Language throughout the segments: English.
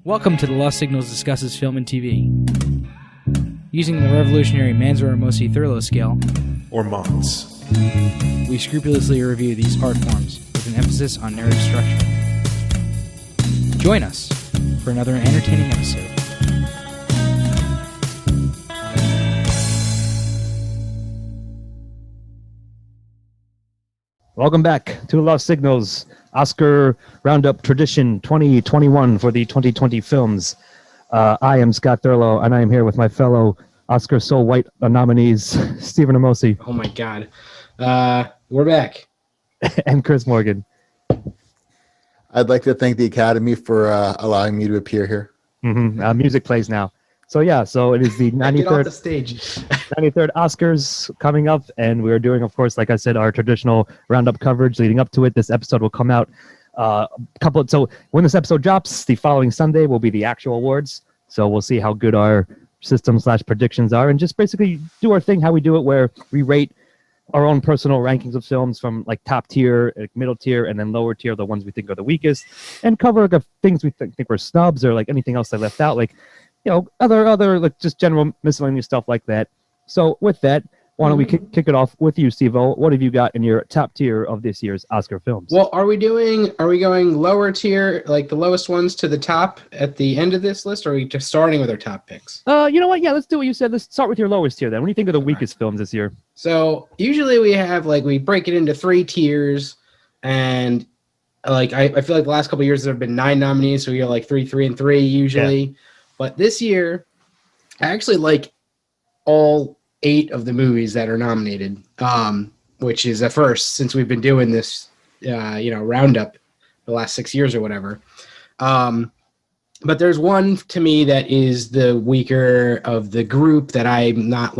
Welcome to the Lost Signals Discusses Film and TV. Using the revolutionary Manzur-Ramosi Thurlow scale, or MOTS, we scrupulously review these art forms with an emphasis on narrative structure. Join us for another entertaining episode. Welcome back to Lost Signals Oscar Roundup Tradition 2021 for the 2020 films. I am Scott Thurlow, and I am here with my fellow Oscar So White nominees, Stephen Ramosi. Oh my God. We're back. And Chris Morgan. I'd like to thank the Academy for allowing me to appear here. Music plays now. So it is the 93rd, Get off the stage. 93rd Oscars coming up, and we're doing, of course, like I said, our traditional roundup coverage leading up to it. This episode will come out so when this episode drops, the following Sunday will be the actual awards. So we'll see how good our system/predictions are, and just basically do our thing, how we do it, where we rate our own personal rankings of films from like top tier, like middle tier, and then lower tier, the ones we think are the weakest, and cover like, things we think were snubs or like anything else I left out, like other like just general miscellaneous stuff like that. So with that, why don't we kick it off with you, Steve-O? What have you got in your top tier of this year's Oscar films? Well, are we going lower tier, like the lowest ones to the top at the end of this list, or are we just starting with our top picks? You know what? Yeah, let's do what you said. Let's start with your lowest tier then. What do you think are the weakest films this year? So usually we have we break it into 3 tiers, and I feel like the last couple of years there have been 9 nominees, so we got 3, 3, and 3 usually. Yeah. But this year, I actually like all 8 of the movies that are nominated, which is a first since we've been doing this, roundup the last 6 years or whatever. But there's one to me that is the weaker of the group that I'm not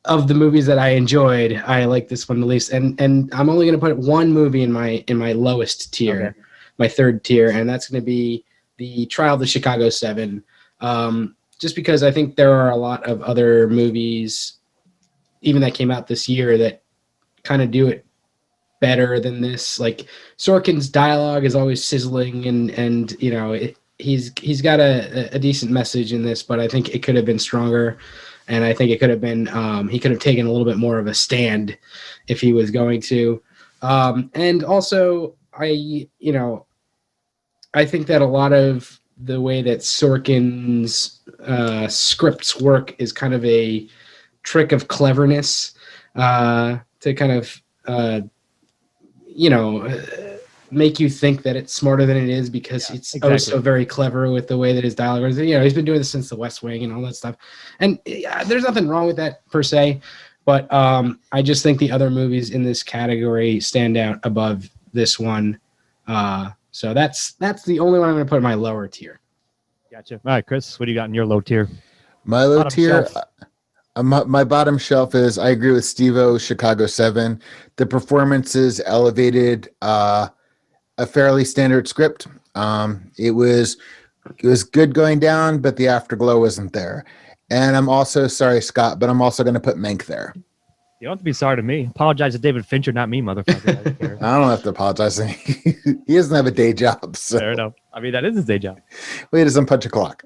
of the movies that I enjoyed, I like this one the least. And I'm only going to put one movie in my lowest tier, my 3rd tier, and that's going to be The Trial of the Chicago 7. Just because I think there are a lot of other movies, even that came out this year, that kind of do it better than this. Like Sorkin's dialogue is always sizzling, and he's got a decent message in this, but I think it could have been stronger, and I think it could have been he could have taken a little bit more of a stand if he was going to. And also, I think that a lot of the way that Sorkin's scripts work is kind of a trick of cleverness to kind of, make you think that it's smarter than it is because it's so very clever with the way that his dialogue is. He's been doing this since The West Wing and all that stuff. And there's nothing wrong with that per se, but I just think the other movies in this category stand out above this one. So that's the only one I'm going to put in my lower tier. Gotcha. All right, Chris, what do you got in your low tier? My low tier, my bottom shelf is, I agree with Steve-O, Chicago 7. The performances elevated a fairly standard script. It was good going down, but the afterglow wasn't there. And I'm also, sorry, Scott, but I'm also going to put Mank there. You don't have to be sorry to me. Apologize to David Fincher, not me, motherfucker. I don't have to apologize to him. He doesn't have a day job. So. Fair enough. I mean, that is his day job. Well, he doesn't punch a clock.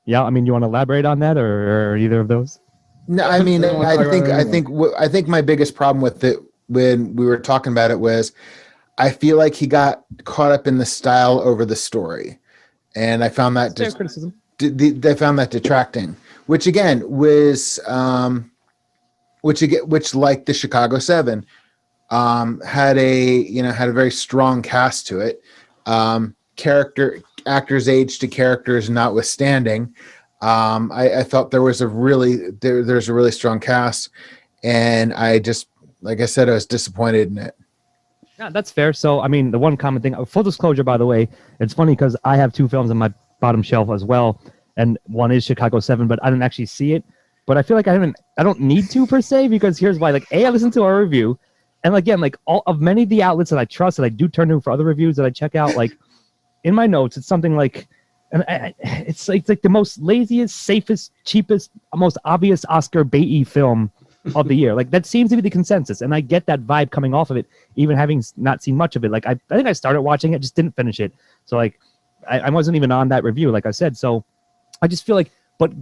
Yeah, I mean, you want to elaborate on that or either of those? No, I mean, I think my biggest problem with it when we were talking about it was I feel like he got caught up in the style over the story. And I found that criticism. They found that detracting, which again was which like the Chicago 7 had a very strong cast to it. Actors age to characters notwithstanding, I felt there's a really strong cast, and I just, like I said, I was disappointed in it. Yeah, that's fair. So, I mean, the one common thing, full disclosure, by the way, it's funny because I have 2 films on my bottom shelf as well, and one is Chicago 7, but I didn't actually see it. But I feel like I don't need to per se, because here's why. Like, I listened to our review, and again, like all of many of the outlets that I trust that I do turn to for other reviews that I check out, like in my notes, it's something like And it's like the most laziest, safest, cheapest, most obvious Oscar baity film of the year. Like that seems to be the consensus, and I get that vibe coming off of it, even having not seen much of it. Like I think I started watching it, just didn't finish it. So like I wasn't even on that review, like I said. So I just feel like, but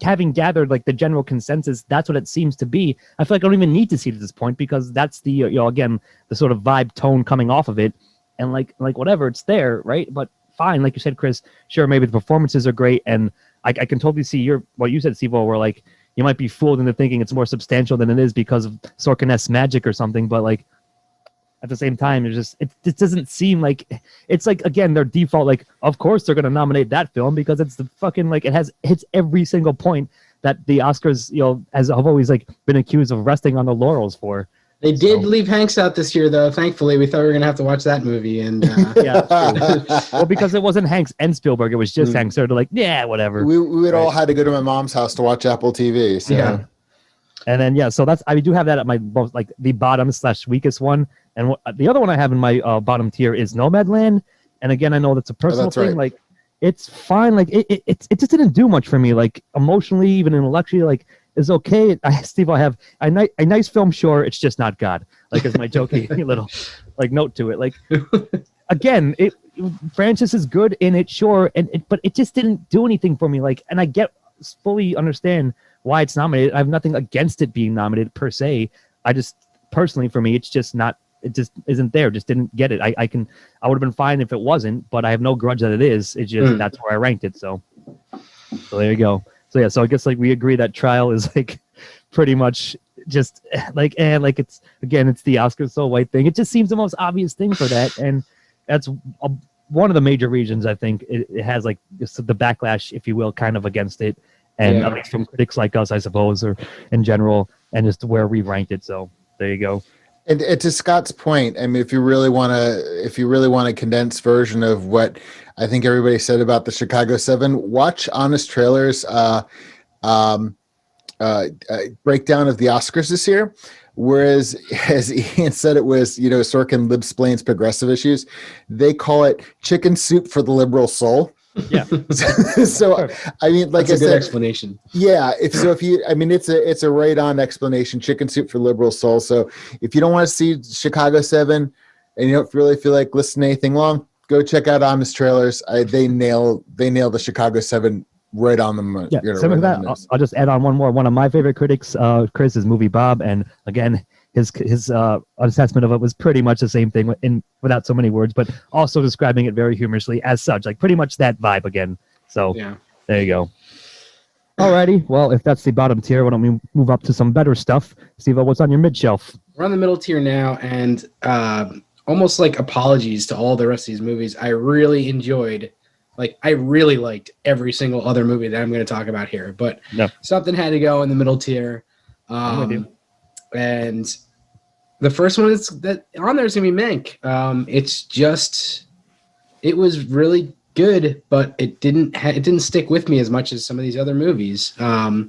having gathered like the general consensus, that's what it seems to be. I feel like I don't even need to see it at this point because that's the again the sort of vibe tone coming off of it, and like whatever, it's there, right? But fine, like you said, Chris. Sure, maybe the performances are great, and I can totally see what you said, Steve, where like you might be fooled into thinking it's more substantial than it is because of Sorkin-esque magic or something. But like at the same time, it doesn't seem like it's like, again, their default, like, of course they're going to nominate that film because it's the fucking, like, hits every single point that the Oscars, have always like been accused of resting on the laurels for. They did leave Hanks out this year, though. Thankfully, we thought we were going to have to watch that movie. And yeah, well, because it wasn't Hanks and Spielberg, it was just Hanks. So they're like, yeah, whatever. We would all had to go to my mom's house to watch Apple TV. So. Yeah. And then so I do have that at my most, like, the bottom / weakest one. And the other one I have in my bottom tier is Nomadland. And again, I know that's a personal thing. Right. Like, it's fine. Like, it just didn't do much for me. Like, emotionally, even intellectually, like, it's okay. Steve, I have a nice film. Sure, it's just not God. Like, is my jokey little like note to it. Like, again, Francis is good in it, sure, but it just didn't do anything for me. Like, and I fully understand why it's nominated. I have nothing against it being nominated per se. I just personally, for me, it's just not. It just isn't there. Just didn't get it. I would have been fine if it wasn't, but I have no grudge that it is. It's just that's where I ranked it. So there you go. So I guess like we agree that Trial is like pretty much just like it's the Oscar so white thing. It just seems the most obvious thing for that, and that's one of the major reasons I think it has like the backlash, if you will, kind of against it, and at least from critics like us, I suppose, or in general, and just where we ranked it. So there you go. And to Scott's point, I mean, if you really want a condensed version of what I think everybody said about the Chicago 7, watch Honest Trailer's breakdown of the Oscars this year. Whereas, as Ian said, it was, Sorkin lib-splains progressive issues. They call it chicken soup for the liberal soul. Yeah. So I mean, like that's I a good said, explanation. Yeah. It's a right on explanation. Chicken soup for liberal soul. So if you don't want to see Chicago 7 and you don't really feel like listening to anything long, go check out Honest Trailers. They nail the Chicago 7 right on the. Yeah. Same with that. I'll just add on one more. One of my favorite critics, Chris, is Movie Bob, and again, his assessment of it was pretty much the same thing without so many words, but also describing it very humorously as such, like pretty much that vibe again. So There you go. Alrighty, well, if that's the bottom tier, why don't we move up to some better stuff? Steve, what's on your mid shelf? We're on the middle tier now, and almost like apologies to all the rest of these movies. I really enjoyed, I really liked every single other movie that I'm going to talk about here, but something had to go in the middle tier. I'm with you. And the first one that on there is gonna be Mank. It was really good, but it didn't stick with me as much as some of these other movies. I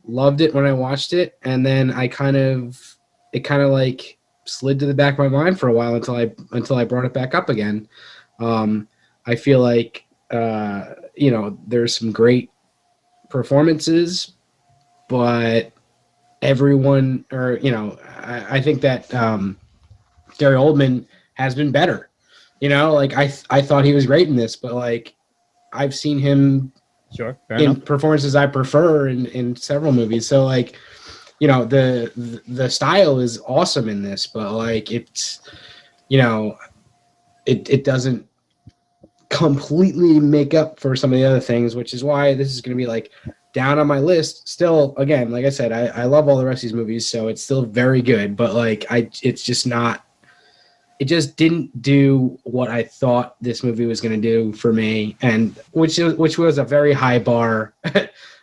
loved it when I watched it, and then it kind of like slid to the back of my mind for a while until I brought it back up again. I feel like there's some great performances, but everyone, I think that Gary Oldman has been better. I thought he was great in this, but I've seen him fair in enough. performances I prefer in several movies. So the style is awesome in this, but it's it doesn't completely make up for some of the other things, which is why this is going to be down on my list. Still, again, like I said, I love all the rest of these movies, so it's still very good, but it's just not, it just didn't do what I thought this movie was going to do for me, and which was a very high bar,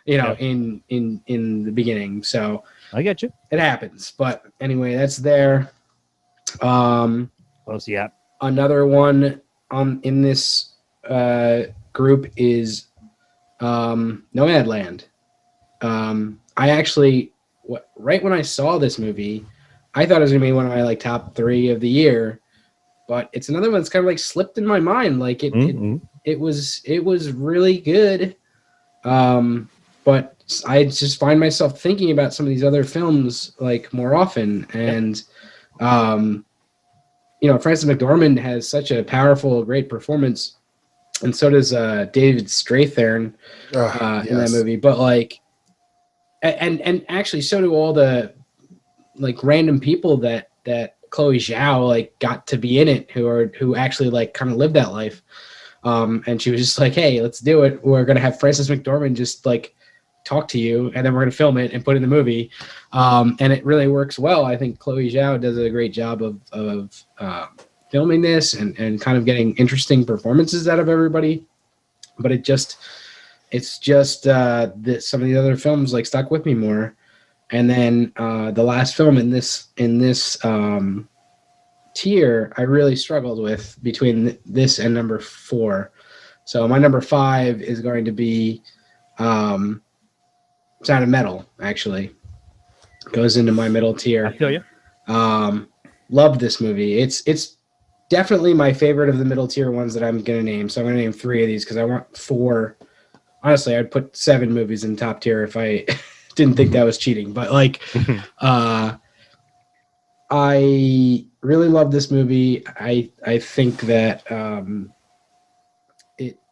in the beginning. So I get you. It happens, but anyway, that's there. Close, yeah. Another one in this group is Nomadland. I actually, right when I saw this movie, I thought it was gonna be one of my top 3 of the year, but it's another one that's kind of like slipped in my mind. Like it was really good. But I just find myself thinking about some of these other films like more often. And, Frances McDormand has such a powerful, great performance. And so does David Strathairn in that movie. But like, and actually so do all the like random people that Chloe Zhao like got to be in it who actually like kind of lived that life. And she was just like, hey, let's do it. We're going to have Frances McDormand just like talk to you, and then we're going to film it and put it in the movie. And it really works well. I think Chloe Zhao does a great job of filming this and kind of getting interesting performances out of everybody. But it's just that some of the other films like stuck with me more. And then the last film in this tier, I really struggled with between this and number 4. So my number 5 is going to be Sound of Metal. Actually, goes into my middle tier. I feel you. Loved this movie. It's definitely my favorite of the middle tier ones that I'm gonna name. So I'm gonna name 3 of these because I want 4. Honestly, I'd put 7 movies in top tier if I didn't think that was cheating. But like, I really love this movie. I think that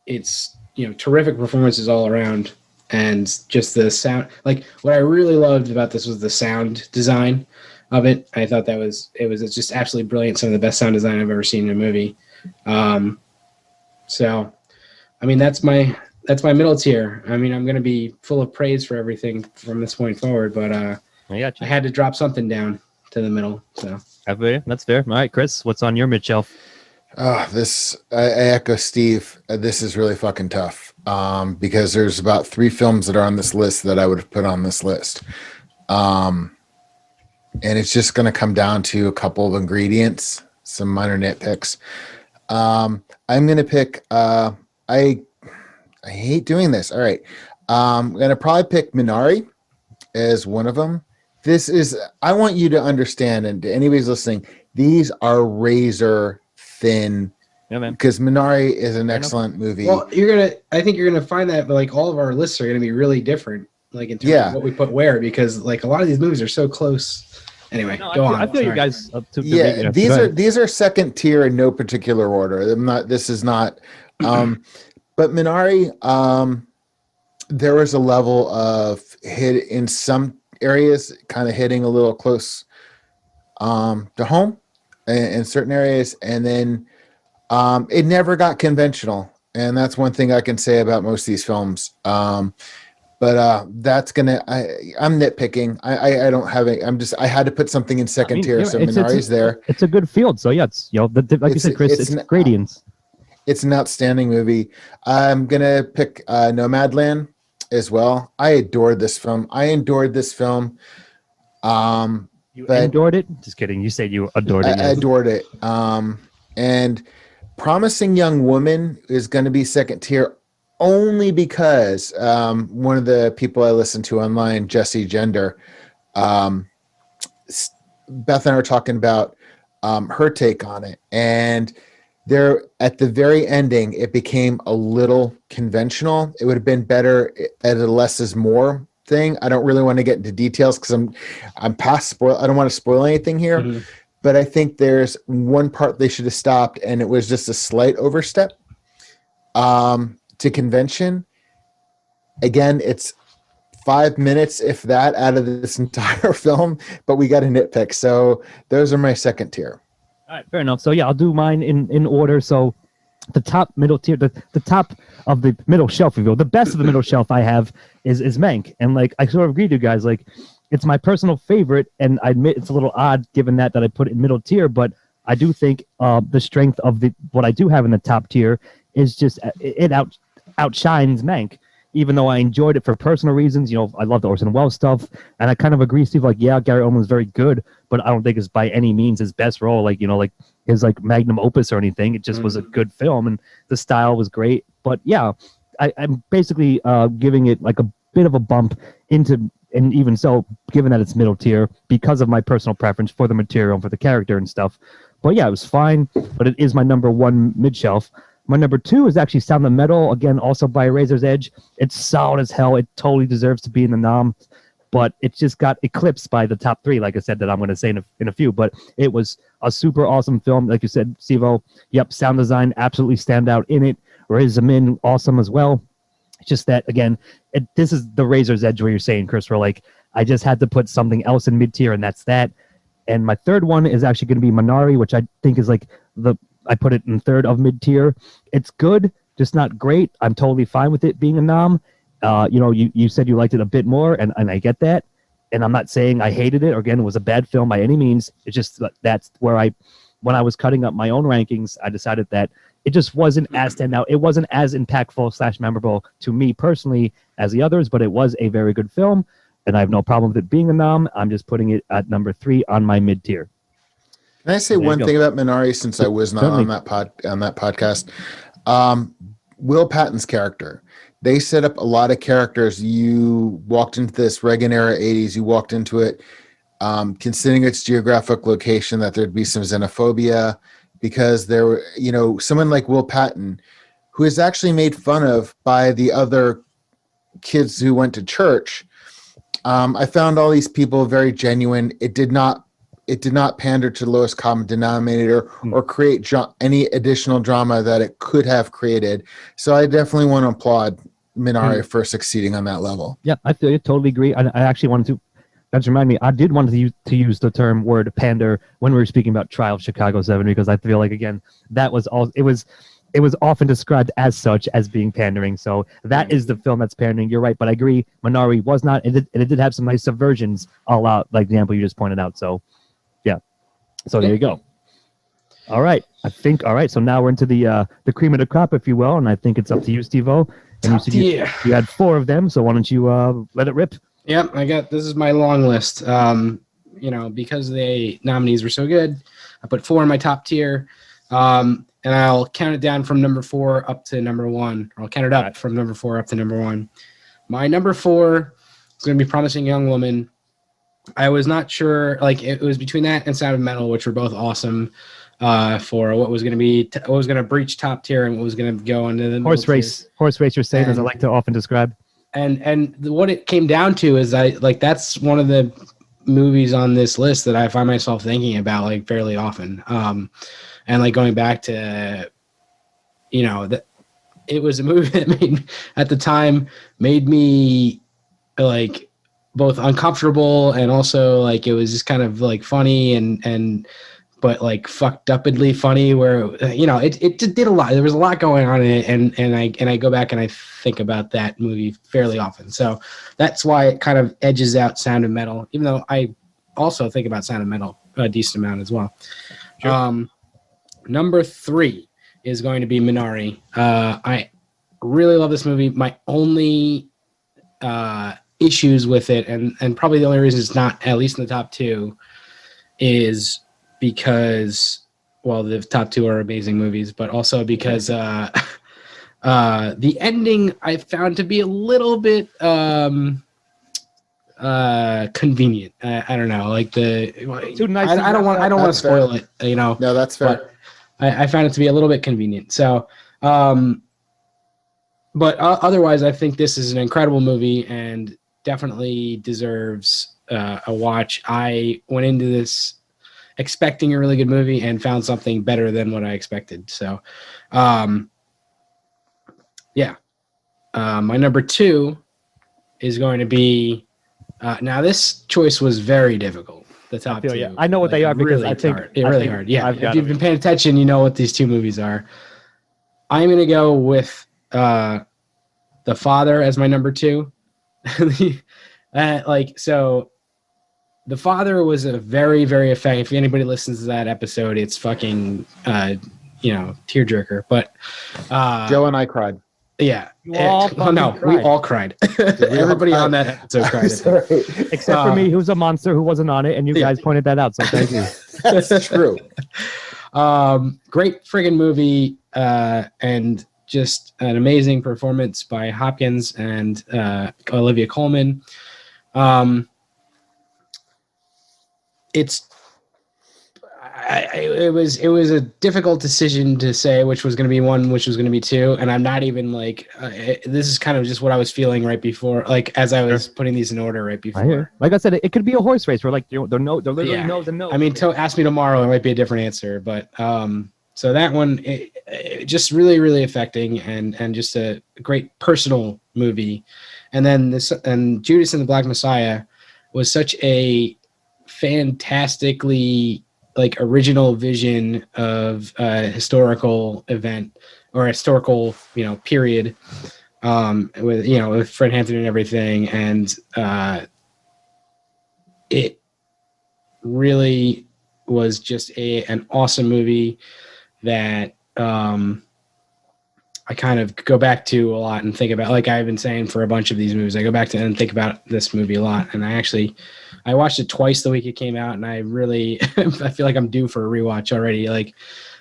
it's terrific performances all around, and just the sound. Like what I really loved about this was the sound design of it. I thought it was just absolutely brilliant. Some of the best sound design I've ever seen in a movie. So, I mean, that's my middle tier. I mean, I'm going to be full of praise for everything from this point forward, but I had to drop something down to the middle. So that's fair. All right, Chris, what's on your mid shelf? I echo Steve. This is really fucking tough because there's about 3 films that are on this list that I would have put on this list. And it's just going to come down to a couple of ingredients, some minor nitpicks. I'm going to pick, I hate doing this. All right. I'm going to probably pick Minari as one of them. I want you to understand, and to anybody's listening, these are razor thin. Yeah, man. Because Minari is an excellent movie. Well, I think you're gonna find that like all of our lists are gonna be really different, like in terms of what we put where, because like a lot of these movies are so close. Anyway, go on. I feel you guys up to these are second tier in no particular order. This is not but Minari, there was a level of hit in some areas, kind of hitting a little close to home in certain areas, and then it never got conventional, and that's one thing I can say about most of these films. But that's gonna. I'm nitpicking. I don't have it. I had to put something in second tier, so Minari's there. It's a good field, so yeah, it's like you said, Chris, it's gradients. It's an outstanding movie. I'm gonna pick Nomadland as well. I adored this film. You adored it? Just kidding. You said you adored it. I adored it. And Promising Young Woman is going to be second tier only because one of the people I listen to online, Jesse Gender, Beth and I were talking about her take on it. And there, at the very ending, it became a little conventional. It would have been better at a less is more thing. I don't really want to get into details because I'm past spoil. I don't want to spoil anything here, but I think there's one part they should have stopped, and it was just a slight overstep to convention. Again, it's 5 minutes, if that, out of this entire film, but we got a nitpick. So those are my second tier. All right, fair enough. So yeah, I'll do mine in order. So the top middle tier, the top of the middle shelf, if you will, the best of the middle shelf I have is Mank. And like I sort of agree with you guys, like it's my personal favorite, and I admit it's a little odd given that I put it in middle tier, but I do think the strength of what I do have in the top tier is just it outshines Mank. Even though I enjoyed it for personal reasons, I love the Orson Welles stuff, and I kind of agree, Steve. Like, yeah, Gary Oldman was very good, but I don't think it's by any means his best role. Like, like his magnum opus or anything. It just was a good film, and the style was great. But yeah, I'm basically giving it like a bit of a bump into, and even so, given that it's middle tier, because of my personal preference for the material and for the character and stuff. But yeah, it was fine. But it is my number one mid shelf. My number two is actually Sound of Metal, again, also by Razor's Edge. It's solid as hell. It totally deserves to be in the nom, but it just got eclipsed by the top three, like I said, that I'm going to say in a few. But it was a super awesome film. Like you said, Steve-O, yep, sound design absolutely stand out in it. Riz Amin, awesome as well. It's just that, again, this is the Razor's Edge where you're saying, Chris, where like, I just had to put something else in mid-tier, and that's that. And my third one is actually going to be Minari, which I think is like I put it in third of mid-tier. It's good, just not great. I'm totally fine with it being a nom. You said you liked it a bit more, and I get that. And I'm not saying I hated it, or again, it was a bad film by any means. It's just that's where when I was cutting up my own rankings, I decided that it just wasn't as standout. It wasn't as impactful / memorable to me personally as the others, but it was a very good film, and I have no problem with it being a nom. I'm just putting it at number 3 on my mid-tier. Can I say one thing about Minari, since I was not Certainly. on that podcast? Will Patton's character. They set up a lot of characters. You walked into this Reagan era 80s. You walked into it considering its geographic location that there'd be some xenophobia because there were, someone like Will Patton, who is actually made fun of by the other kids who went to church. I found all these people very genuine. It did not pander to the lowest common denominator or create any additional drama that it could have created. So I definitely want to applaud Minari for succeeding on that level. Yeah, I feel you. Totally agree. I actually wanted to. That remind me, I did want to use the term word pander when we were speaking about Trial of Chicago 7 because I feel like again that was all. It was often described as such as being pandering. So that is the film that's pandering. You're right, but I agree. Minari was not, and it did have some nice subversions, all out like the example you just pointed out. So. So there you go. All right. All right. So now we're into the cream of the crop, if you will. And I think it's up to you, Steve-O. And you said you had 4 of them. So why don't you let it rip? Yep. This is my long list. Because the nominees were so good, I put 4 in my top tier. And I'll count it down from number 4 up to number 1. Or I'll count it up from number 4 up to number 1. My number 4 is going to be Promising Young Woman. I was not sure, like it was between that and Sound of Metal, which were both awesome for what was going to breach top tier and what was going to go into the horse race. You're saying, as I like to often describe. And what it came down to is that's one of the movies on this list that I find myself thinking about like fairly often. And like going back to, that it was a movie that at the time made me like both uncomfortable and also like it was just kind of like funny and but like fucked upedly funny where it just did a lot. There was a lot going on in it and I go back and I think about that movie fairly often. So that's why it kind of edges out Sound of Metal, even though I also think about Sound of Metal a decent amount as well. Sure. Number 3 is going to be Minari. I really love this movie. My only issues with it, and probably the only reason it's not at least in the top 2 is because, well, the top 2 are amazing movies, but also because the ending I found to be a little bit convenient. I don't know, like too nice. I don't want to spoil it. No, that's fair. I found it to be a little bit convenient. So. But otherwise, I think this is an incredible movie and definitely deserves a watch. I went into this expecting a really good movie and found something better than what I expected. So, my number 2 is going to be now this choice was very difficult. The top 2. Yeah. I know what they are because really I think hard. Really hard. Yeah. If you've been paying attention, you know what these 2 movies are. I'm going to go with The Father as my number 2. So The Father was a very, very effective. If anybody listens to that episode, it's fucking tearjerker. But Joe and I cried. Yeah. We all cried. Everybody on that episode cried. Except for me, who's a monster who wasn't on it, and you guys pointed that out, so thank you. That's true. Great friggin' movie, and just an amazing performance by Hopkins and Olivia Colman. it was a difficult decision to say which was going to be one, which was going to be two, and I'm not even like this is kind of just what I was feeling right before, like as I was putting these in order right before. Like I said, it could be a horse race where like they're literally Yeah. nose and nose. I mean, ask me tomorrow, it might be a different answer, but so that one it just really really affecting and just a great personal movie, and then Judas and the Black Messiah was such a fantastically like original vision of a historical event or a historical period with Fred Hampton and everything, and it really was just an awesome movie that I kind of go back to a lot and think about, like I've been saying for a bunch of these movies. I go back to and think about this movie a lot. And I watched it twice the week it came out, and I really, I feel like I'm due for a rewatch already. Like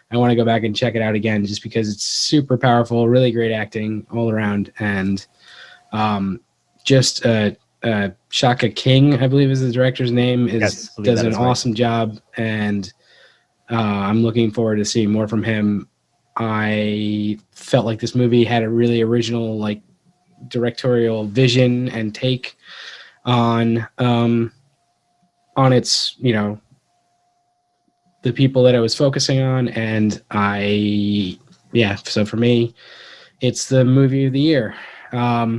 I want to go back and check it out again just because it's super powerful, really great acting all around. And just Shaka King, I believe is the director's name, does an awesome job. And I'm looking forward to seeing more from him. I felt like this movie had a really original, like, directorial vision and take on its, the people that I was focusing on, and so for me, it's the movie of the year. Yeah,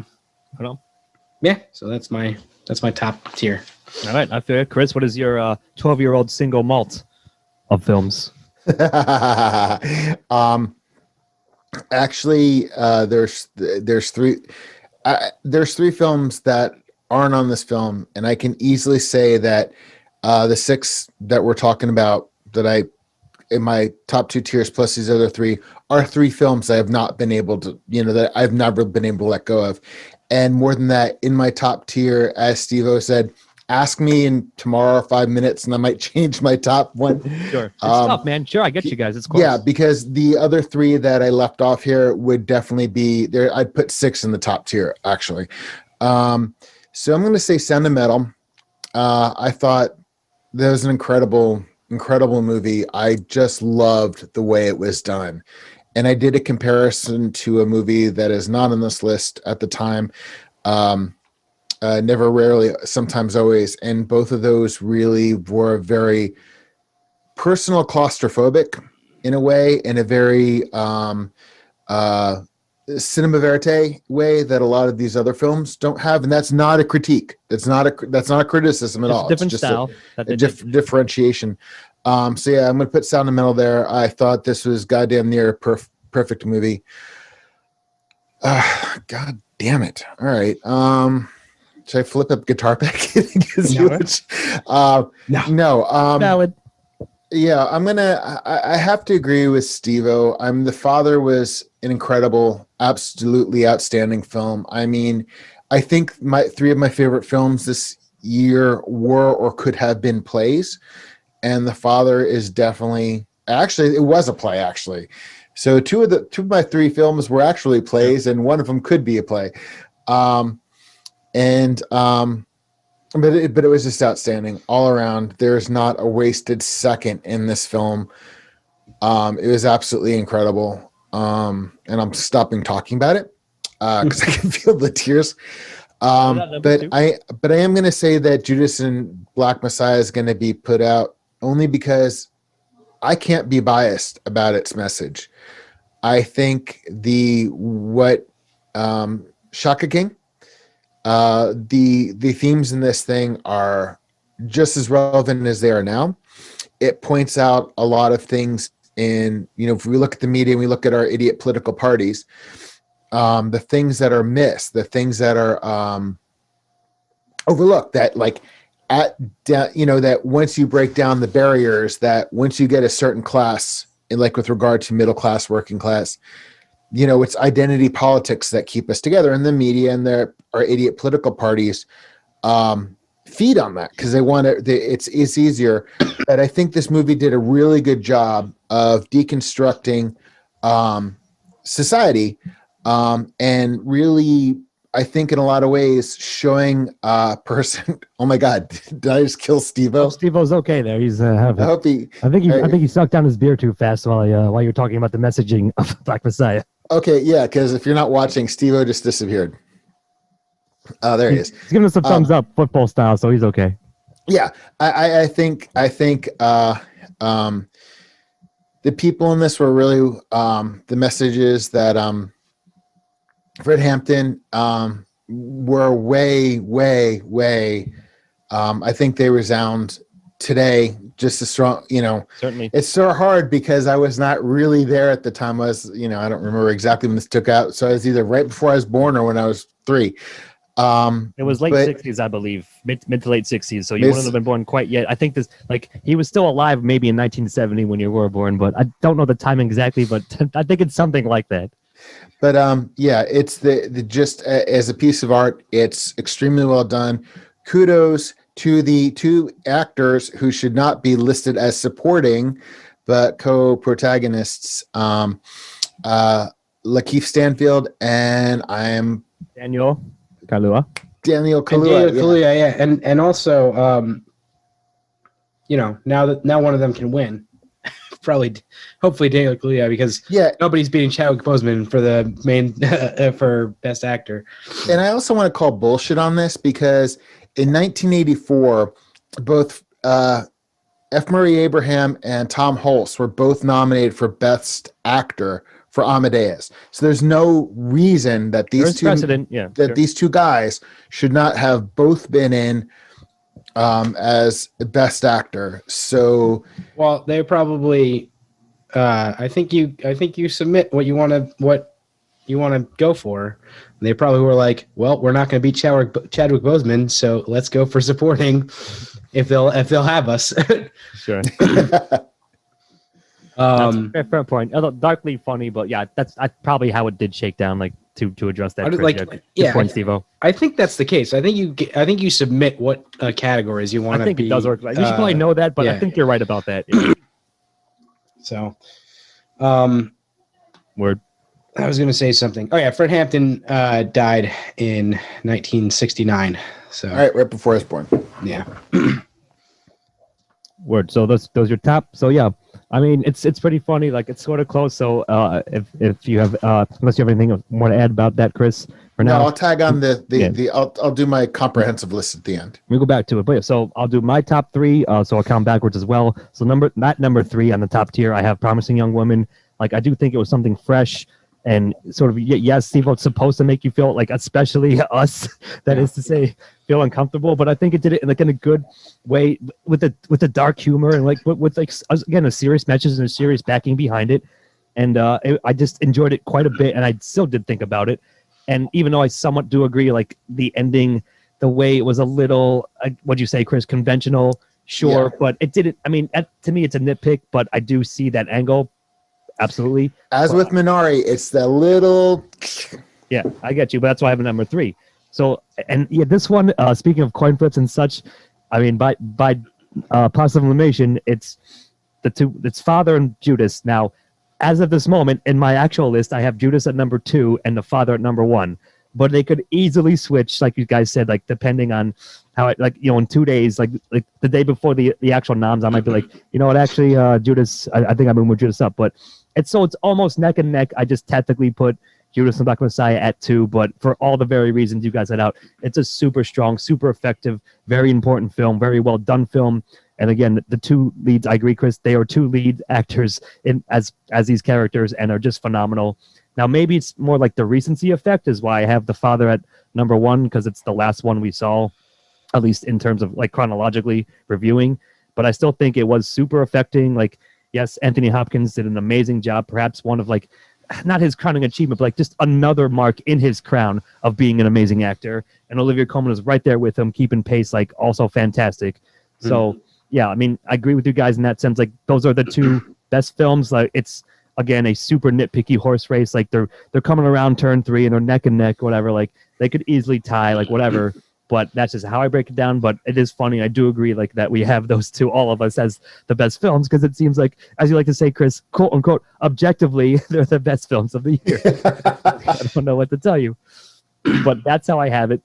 so that's my top tier. All right, I feel it. Chris, what is your 12-year-old single malt of films? Actually, there's three films that aren't on this film, and I can easily say that the six that we're talking about that in my top two tiers plus these other three are three films I have not been able to, that I've never been able to let go of. And more than that, in my top tier, as Steve-O said, ask me in tomorrow 5 minutes and I might change my top one. Sure. It's tough, man. Sure, I get you guys. It's close. Yeah, because the other three that I left off here would definitely be there. I'd put six in the top tier, actually. So I'm going to say Sound of Metal. I thought that was an incredible movie. I just loved the way it was done. And I did a comparison to a movie that is not on this list at the time. Never, Rarely, Sometimes, Always. And both of those really were very personal, claustrophobic in a way, in a very cinema verite way that a lot of these other films don't have. And that's not a critique. That's not a criticism at all. It's a different style. A differentiation. So yeah, I'm going to put Sound of Metal there. I thought this was goddamn near perfect movie. God damn it. All right. Should I flip up guitar pick? No. Valid. Yeah, I have to agree with Steve-O. The Father was an incredible, absolutely outstanding film. I mean, I think three of my favorite films this year were or could have been plays. And The Father is definitely, actually, it was a play, actually. So two of my three films were actually plays, and one of them could be a play. But it was just outstanding all around. There's not a wasted second in this film. It was absolutely incredible. And I'm stopping talking about it because I can feel the tears. But I am going to say that Judas and Black Messiah is going to be put out only because I can't be biased about its message. I think Shaka King, the themes in this thing are just as relevant as they are now. It points out a lot of things if we look at the media and we look at our idiot political parties, the things that are missed, the things that are overlooked, that that once you break down the barriers, that once you get a certain class, and like with regard to middle class, working class, it's identity politics that keep us together, and the media and our idiot political parties feed on that because they want it. It's easier. But I think this movie did a really good job of deconstructing society and really I think in a lot of ways showing a person. Oh my God, did I just kill Steve-O? Steve-O's okay there. He's I happy. hope he. I think he sucked down his beer too fast while you were talking about the messaging of Black Messiah. Okay, yeah, because if you're not watching, Steve-O just disappeared. There he is. He's giving us a thumbs up, football style, so he's okay. Yeah, I think the people in this were really the messages that Fred Hampton were way. I think they resound today just as strong. Certainly. It's so hard because I was not really there at the time. I don't remember exactly when this took out. So I was either right before I was born or when I was 3. It was late 60s, I believe, mid to late 60s. So you wouldn't have been born quite yet. I think he was still alive maybe in 1970 when you were born, but I don't know the time exactly. But I think it's something like that. But yeah, it's the just as a piece of art, it's extremely well done. Kudos to the 2 actors who should not be listed as supporting, but co-protagonists, Lakeith Stanfield and Daniel Kaluuya. Daniel Kaluuya, yeah. And also, now one of them can win. Hopefully Daniel Kaluuya, because nobody's beating Chadwick Boseman for the main for Best Actor. And I also want to call bullshit on this because in 1984, both F. Murray Abraham and Tom Hulce were both nominated for Best Actor for Amadeus. So there's no reason that these these 2 guys should not have both been in as Best Actor. So, well, they probably. I think you submit what you want to go for. And they probably were like, well, we're not going to beat Chadwick Boseman, so let's go for supporting. If they'll have us. Sure. That's a fair point. Darkly funny, but yeah, that's probably how it did shake down. Like to address that. Good point, Steve-O. I think that's the case. I think you submit what categories you want to be. I think it does work. You should probably know that, but I think you're right about that. Yeah. So, word. I was going to say something. Oh yeah, Fred Hampton died in 1969. So, all right before I was born. Yeah. Word. So those your top. So yeah, I mean it's pretty funny. Like it's sort of close. So if you have unless you have anything more to add about that, Chris. For now, no, I'll tag on I'll do my comprehensive list at the end. We go back to it, but yeah, so I'll do my top 3. So I'll count backwards as well. So number 3 on the top tier, I have Promising Young Woman. Like I do think it was something fresh. And sort of, yes, Steve, it's supposed to make you feel like, especially us, that is to say, feel uncomfortable. But I think it did it in a good way with the dark humor and with again a serious message and a serious backing behind it. And I just enjoyed it quite a bit, and I still did think about it. And even though I somewhat do agree, like the ending, the way it was a little, what'd you say, Chris? Conventional, sure, but it didn't. I mean, to me, it's a nitpick, but I do see that angle. Absolutely. As with Minari, it's the little. Yeah, I get you, but that's why I have a number 3. So, and yeah, this one, speaking of coin flips and such, I mean, by positive elimination, it's Father and Judas. Now, as of this moment, in my actual list, I have Judas at number 2 and the Father at number 1. But they could easily switch, like you guys said, like depending on how it, in 2 days, like the day before the actual noms, I might be like, you know what, actually, Judas, I think I'm gonna move Judas up, but. It's almost neck and neck. I just tactically put Judas and Black Messiah at 2, but for all the very reasons you guys had out, it's a super strong, super effective, very important film, very well done film. And again, the 2 leads, I agree, Chris, they are 2 lead actors as these characters and are just phenomenal. Now, maybe it's more like the recency effect is why I have the Father at number 1, because it's the last one we saw, at least in terms of like chronologically reviewing. But I still think it was super affecting. Like, yes, Anthony Hopkins did an amazing job, perhaps one of not his crowning achievement, but like just another mark in his crown of being an amazing actor. And Olivia Colman was right there with him, keeping pace, like also fantastic. So yeah, I mean, I agree with you guys in that sense. Like those are the 2 best films. Like it's again a super nitpicky horse race. Like they're coming around turn 3 and they're neck and neck, whatever. Like they could easily tie, like whatever. But that's just how I break it down. But it is funny. I do agree like that we have those 2, all of us, as the best films, because it seems like, as you like to say, Chris, quote unquote, objectively, they're the best films of the year. I don't know what to tell you. but that's how I have it.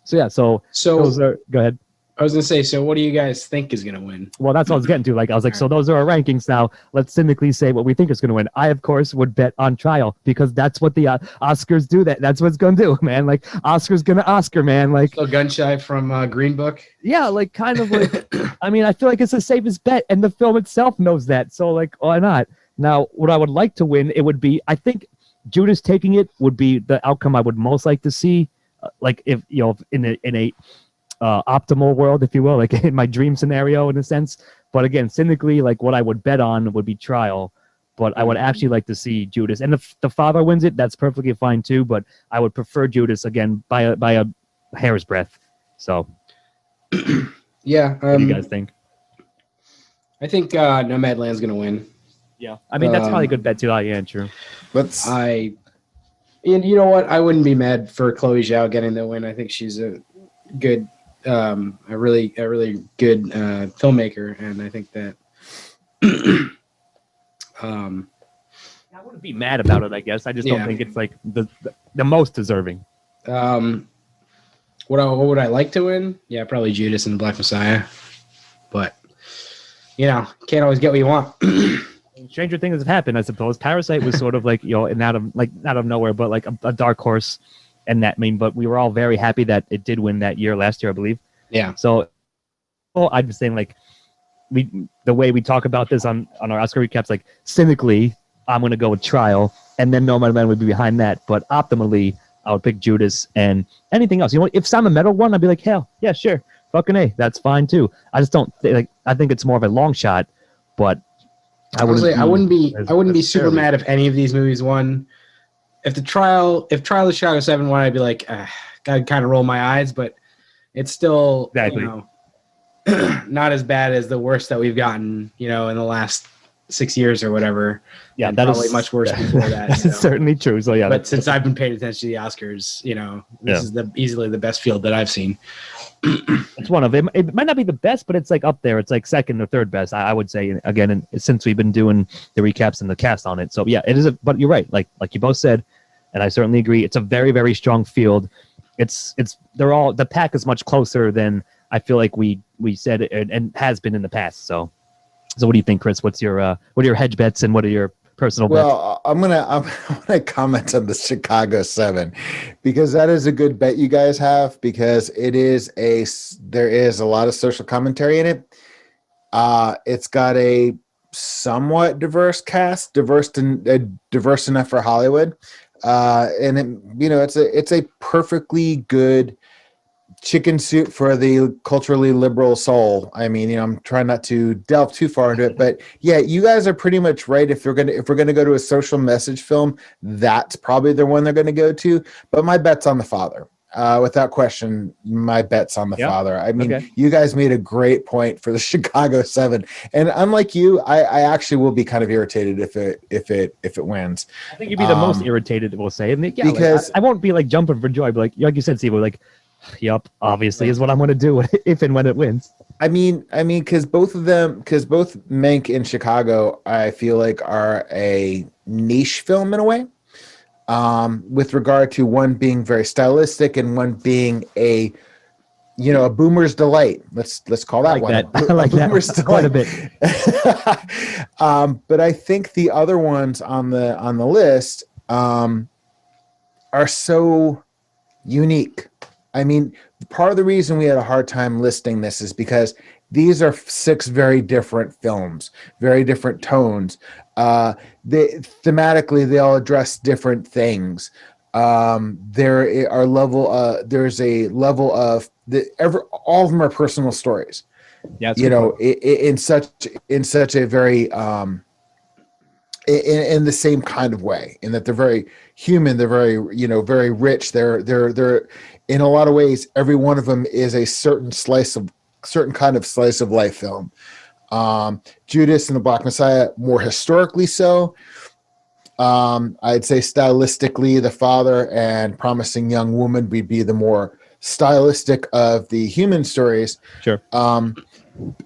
So yeah, so those are. Go ahead. I was gonna say, so what do you guys think is gonna win? Well, that's what I was getting to. Like, I was like, so those are our rankings now. Let's cynically say what we think is going to win. I, of course, would bet on Trial because that's what the Oscars do. That's what it's going to do, man. Like, Oscar's going to Oscar, man. Like, so gun shy from Green Book. Yeah, like kind of like. I mean, I feel like it's the safest bet, and the film itself knows that. So, like, why not? Now, what I would like to win, it would be. I think Judas taking it would be the outcome I would most like to see. Like, if in a optimal world, if you will, like in my dream scenario in a sense. But again, cynically, like what I would bet on would be Trial, but I would actually like to see Judas. And if the father wins it, that's perfectly fine too, but I would prefer Judas again by a hair's breadth. So yeah. What do you guys think? I think Nomadland's gonna win. Yeah. I mean, that's probably a good bet too. Yeah, true. And you know what? I wouldn't be mad for Chloe Zhao getting the win. I think she's a good a really good filmmaker, and I think that I wouldn't be mad about it, I guess. I just don't think it's like the most deserving. What would I like to win? Yeah, probably Judas and the Black Messiah. But can't always get what you want. Stranger things have happened, I suppose. Parasite was sort of like out of nowhere, but like a dark horse. And that but we were all very happy that it did win that year, last year, I believe. Yeah. So, I'm just saying, like, the way we talk about this on our Oscar recaps, like, cynically, I'm going to go with Trial, and then Nomadland would be behind that. But optimally, I would pick Judas and anything else. If Sound of Metal won, I'd be like, hell, yeah, sure. Fucking A, that's fine, too. I just don't think, I think it's more of a long shot, but I wouldn't be super mad if any of these movies won. If Trial of Chicago 7 won, I'd be like, I'd kind of roll my eyes, but it's still not as bad as the worst that we've gotten, in the last 6 years or whatever. Yeah, and probably much worse before that. That's certainly true. So yeah, but since I've been paying attention to the Oscars, this is easily the best field that I've seen. It's one of them. It might not be the best, but it's like up there. It's like second or third best, I would say. Again, and since we've been doing the recaps and the cast on it, so yeah, it is. But you're right. Like you both said, and I certainly agree. It's a very, very strong field. The pack is much closer than I feel like we said and has been in the past. So what do you think, Chris? What are your hedge bets and what are your personal bets? Well, I'm gonna comment on the Chicago 7 because that is a good bet you guys have because there is a lot of social commentary in it. It's got a somewhat diverse cast, diverse enough for Hollywood, and it's a perfectly good chicken soup for the culturally liberal soul. I mean, I'm trying not to delve too far into it, but yeah, you guys are pretty much right. If we're gonna go to a social message film, that's probably the one they're gonna go to. But my bet's on the father. Without question, my bet's on the father. I mean, You guys made a great point for the Chicago 7, and unlike you, I actually will be kind of irritated if it wins. I think you'd be the most irritated, we'll say, because I won't be like jumping for joy, but like you said, Steve, like. Yep, obviously is what I'm going to do if and when it wins. I mean, because both Mank and Chicago, I feel like are a niche film in a way. With regard to one being very stylistic and one being a boomer's delight. Let's call that one. I like that quite a bit. But I think the other ones on the list are so unique. I mean, part of the reason we had a hard time listing this is because these are 6 very different films, very different tones. Thematically, they all address different things. There's a level of all of them are personal stories. Yeah, in such a very in the same kind of way, in that they're very human, they're very very rich. They're in a lot of ways, every one of them is a certain kind of slice of life film. Judas and the Black Messiah, more historically so. I'd say stylistically, The Father and Promising Young Woman would be the more stylistic of the human stories. Sure.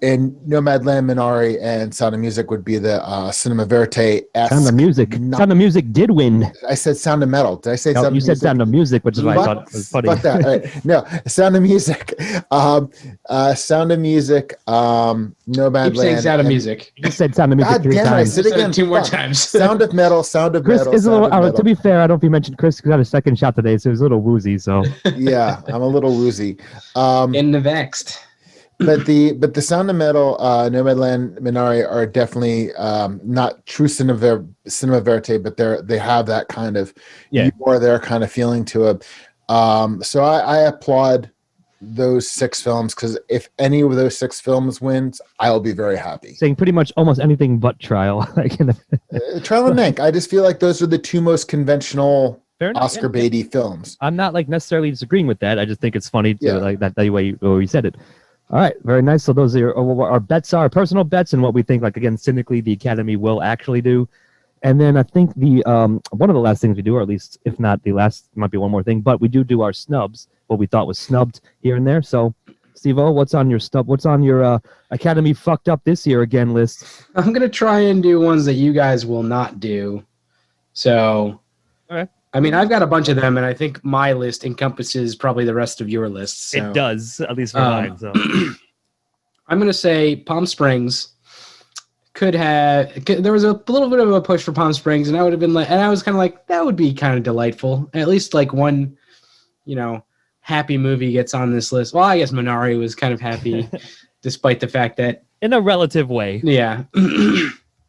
and Nomadland, Minari, and Sound of Music would be the Cinema Verite. Sound of Music. Sound of Music did win. I said Sound of Metal. Did I say No, Sound you of said Music? Sound of Music, which is why I thought it was funny. Fuck that. All right. No, Sound of Music. Sound of Music. Nomadland. Keep saying Sound of Music. You said Sound of Music God 3 damn it! I times. said Said it again 2 more Fuck. times. Sound of Metal. Sound of Chris Metal. is a little. Sound of Metal. To be fair, I don't know if you mentioned Chris got a second shot today, so he was a little woozy. So Yeah, I'm a little woozy. In the vexed. But the Sound of Metal, Nomadland, Minari are definitely not true cinema verite, but they have that kind of you are there kind of feeling to it. So I applaud those 6 films, because if any of those 6 films wins, I'll be very happy. saying pretty much almost anything but Trial. Trial and Mank, I just feel like those are the 2 most conventional Fair enough, Oscar baity films. I'm not like necessarily disagreeing with that. I just think it's funny to Yeah. like that the way you said it. All right, very nice. So those are what our bets are, personal bets, and what we think, like again, cynically, the Academy will actually do. And then I think the one of the last things we do, or at least if not the last, might be one more thing, but we do our snubs, what we thought was snubbed here and there. So, Steve-O, what's on your snub? What's on your Academy fucked up this year again list? I'm gonna try and do ones that you guys will not do. So, Okay. I mean, I've got a bunch of them, and I think my list encompasses probably the rest of your lists. So. It does, at least for mine. So I'm gonna say Palm Springs could have. There was a little bit of a push for Palm Springs, and I would have been like, and I was kind of like, that would be kind of delightful. At least like one, happy movie gets on this list. Well, I guess Minari was kind of happy, despite the fact that in a relative way. yeah.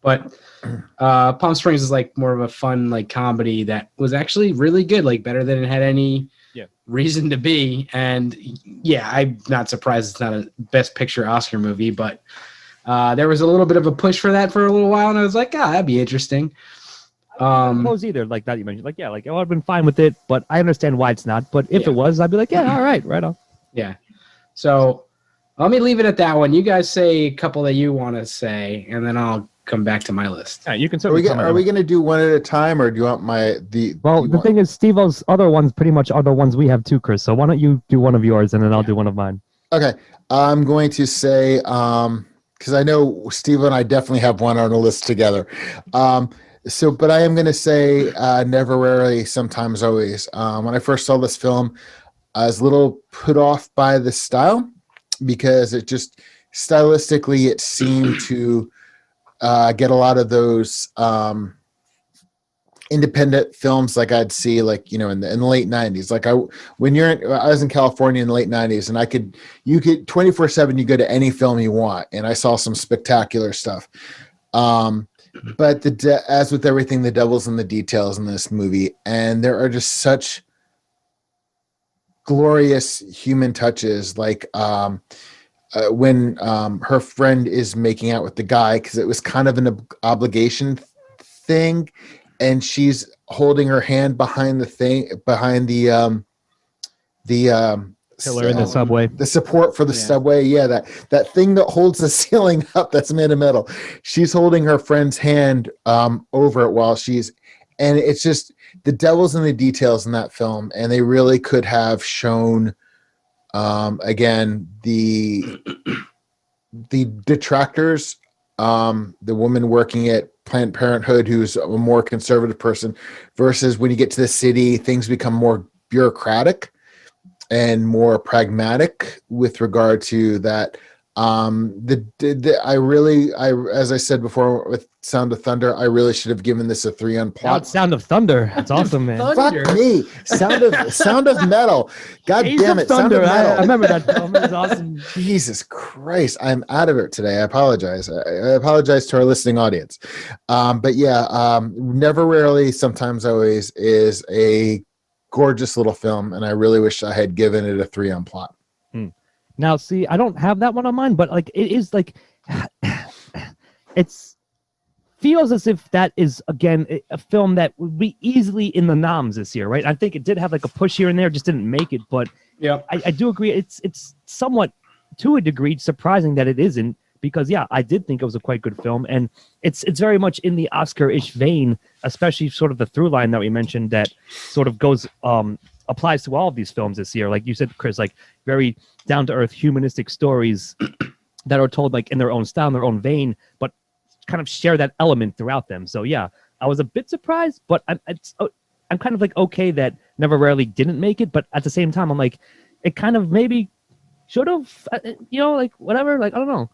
But Palm Springs is like more of a fun like comedy that was actually really good, like better than it had any reason to be. And yeah, I'm not surprised it's not a Best Picture Oscar movie, but there was a little bit of a push for that for a little while, and I was like, that'd be interesting. I don't suppose either, like that you mentioned, like I would have been fine with it, but I understand why it's not. But if it was, I'd be like, yeah, all right, right on. Yeah. So let me leave it at that one. You guys say a couple that you want to say, and then I'll come back to my list. Yeah, you can Are certainly. we going to do one at a time, or do you want the thing is, Steve-O's other ones pretty much are the ones we have too, Chris. So why don't you do one of yours, and then I'll do one of mine. Okay. I'm going to say, because I know Steve and I definitely have one on the list together. But I am going to say Never, Rarely, Sometimes, Always. When I first saw this film, I was a little put off by the style, because it just stylistically, it seemed to get a lot of those independent films like I'd see like, in the late 90s. Like I was in California in the late 90s, and you could 24/7, you go to any film you want. And I saw some spectacular stuff. But as with everything, the devil's in the details in this movie. And there are just such glorious human touches. Like, when her friend is making out with the guy, because it was kind of an obligation thing, and she's holding her hand behind the pillar in the subway, the support for the subway. Yeah, that thing that holds the ceiling up, that's made of metal. She's holding her friend's hand over it while and it's just the devil's in the details in that film, and they really could have shown. Again, the detractors, the woman working at Planned Parenthood, who's a more conservative person, versus when you get to the city, things become more bureaucratic and more pragmatic with regard to that. As I said before with Sound of Thunder, I really should have given this a 3 on plot. Sound of Thunder. That's awesome, man. Fuck me. Sound of Metal. God damn it. Sound of Metal. I remember that film. It was awesome. Jesus Christ. I'm out of it today. I apologize. I apologize to our listening audience. But yeah, Never, Rarely, Sometimes, Always is a gorgeous little film, and I really wish I had given it a 3 on plot. Now, see, I don't have that one on mine, but like it is like it's feels as if that is again a film that would be easily in the noms this year, right? I think it did have like a push here and there, just didn't make it. But yeah, I do agree. It's somewhat to a degree surprising that it isn't, because I did think it was a quite good film, and it's very much in the Oscar-ish vein, especially sort of the through line that we mentioned that sort of goes applies to all of these films this year. Like you said, Chris, like very down-to-earth humanistic stories that are told like in their own style, in their own vein, but kind of share that element throughout them. So yeah, I was a bit surprised, but I'm kind of like okay that Never Rarely didn't make it, but at the same time, I'm like, it kind of maybe should have, like whatever, like I don't know,